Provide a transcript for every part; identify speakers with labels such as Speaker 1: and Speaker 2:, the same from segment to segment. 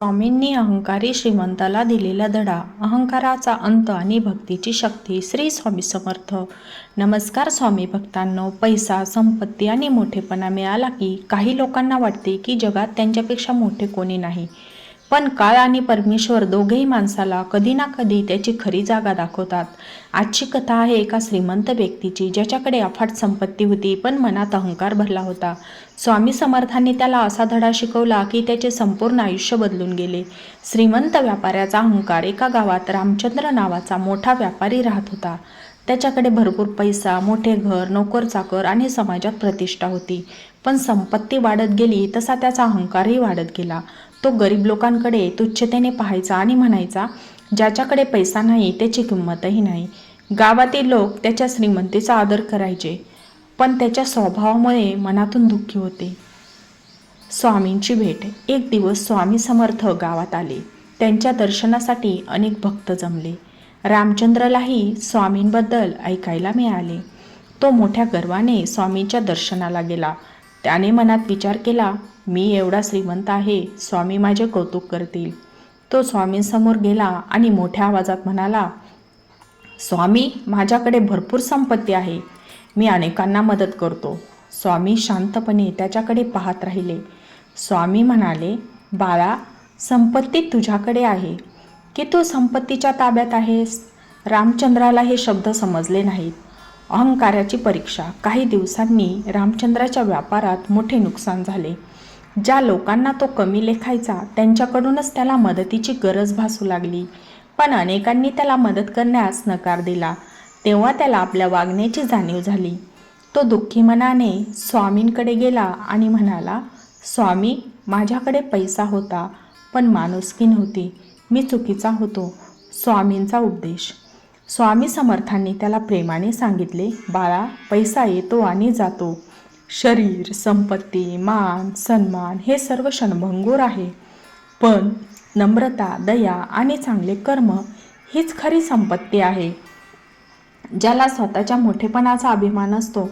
Speaker 1: स्वामींनी अहंकारी श्रीमंताला दिलेला धडा, अहंकाराचा अंत आणि भक्तीची शक्ती. श्री स्वामी समर्थ. नमस्कार स्वामी भक्तांनो. पैसा, संपत्ती आणि मोठेपणा मिळाला की काही लोकांना वाटते की जगात त्यांच्यापेक्षा मोठे कोणी नाही. पण काळ आणि परमेश्वर दोघेही माणसाला कधी ना कधी त्याची खरी जागा दाखवतात. आजची कथा आहे एका श्रीमंत व्यक्तीची, ज्याच्याकडे अफाट संपत्ती होती पण मनात अहंकार भरला होता. स्वामी समर्थांनी त्याला असा धडा शिकवला की त्याचे संपूर्ण आयुष्य बदलून गेले. श्रीमंत व्यापाऱ्याचा अहंकार. एका गावात रामचंद्र नावाचा मोठा व्यापारी राहत होता. त्याच्याकडे भरपूर पैसा, मोठे घर, नोकर-चाकर आणि समाजात प्रतिष्ठा होती. पण संपत्ती वाढत गेली तसा त्याचा अहंकारही वाढत गेला. तो गरीब लोकांकडे तुच्छतेने पाहायचा आणि म्हणायचा, ज्याच्याकडे पैसा नाही त्याची किंमतही नाही. गावातील लोक त्याच्या श्रीमंतीचा आदर करायचे, पण त्याच्या स्वभावामुळे मनातून दुःखी होते. स्वामींची भेट. एक दिवस स्वामी समर्थ गावात आले. त्यांच्या दर्शनासाठी अनेक भक्त जमले. रामचंद्रलाही स्वामींबद्दल ऐकायला मिळाले. तो मोठ्या गर्वाने स्वामींच्या दर्शनाला गेला. त्याने मनात विचार केला, मी एवढा श्रीमंत आहे, स्वामी माझे कौतुक करतील. तो स्वामींसमोर गेला आणि मोठ्या आवाजात म्हणाला, स्वामी, माझ्याकडे भरपूर संपत्ती आहे, मी अनेकांना मदत करतो. स्वामी शांतपणे त्याच्याकडे पाहत राहिले. स्वामी म्हणाले, बाळा, संपत्ती तुझ्याकडे आहे की तू संपत्तीच्या ताब्यात आहेस? रामचंद्राला हे शब्द समजले नाहीत. अहंकाराची परीक्षा. काही दिवसांनी रामचंद्राच्या व्यापारात मोठे नुकसान झाले. ज्या लोकांना तो कमी लेखायचा त्यांच्याकडूनच त्याला मदतीची गरज भासू लागली. पण अनेकांनी त्याला मदत करण्यास नकार दिला. तेव्हा त्याला आपल्या वागण्याची जाणीव झाली. तो दुःखी मनाने स्वामींकडे गेला आणि म्हणाला, स्वामी, माझ्याकडे पैसा होता पण माणुसकी नव्हती, मी चुकीचा होतो. स्वामींचा उपदेश. स्वामी समर्थांनी त्याला प्रेमाने सांगितले, बाळा, पैसा येतो आणि जातो. शरीर, संपत्ती, मान, सन्मान हे सर्व क्षणभंगूर आहे. पण नम्रता, दया आणि चांगले कर्म हीच खरी संपत्ती आहे. ज्याला स्वतःच्या मोठेपणाचा अभिमान असतो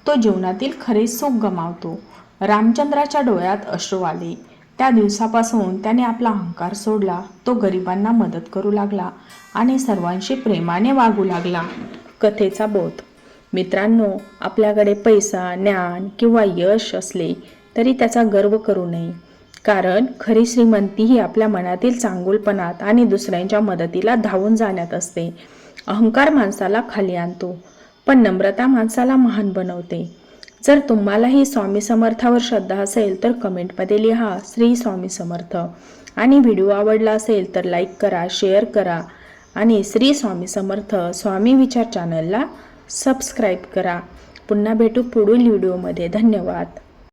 Speaker 1: तो जीवनातील खरे सुख गमावतो. रामचंद्राच्या डोळ्यात अश्रू आले. त्या दिवसापासून त्याने आपला अहंकार सोडला. तो गरिबांना मदत करू लागला आणि सर्वांशी प्रेमाने वागू लागला. कथेचा बोध. मित्रांनो, आपल्याकडे पैसा, ज्ञान किंवा यश असले तरी त्याचा गर्व करू नये. कारण खरी श्रीमंती ही आपल्या मनातील चांगुलपणात आणि दुसऱ्यांच्या मदतीला धावून जाण्यात असते. अहंकार माणसाला खाली आणतो, पण नम्रता माणसाला महान बनवते. जर तुम्हालाही स्वामी समर्थावर श्रद्धा असेल तर कमेंटमध्ये लिहा श्री स्वामी समर्थ. आणि व्हिडिओ आवडला असेल तर लाईक करा, शेअर करा आणि श्री स्वामी समर्थ स्वामी विचार चॅनलला सबस्क्राईब करा. पुन्हा भेटू पुढील व्हिडिओमध्ये. धन्यवाद.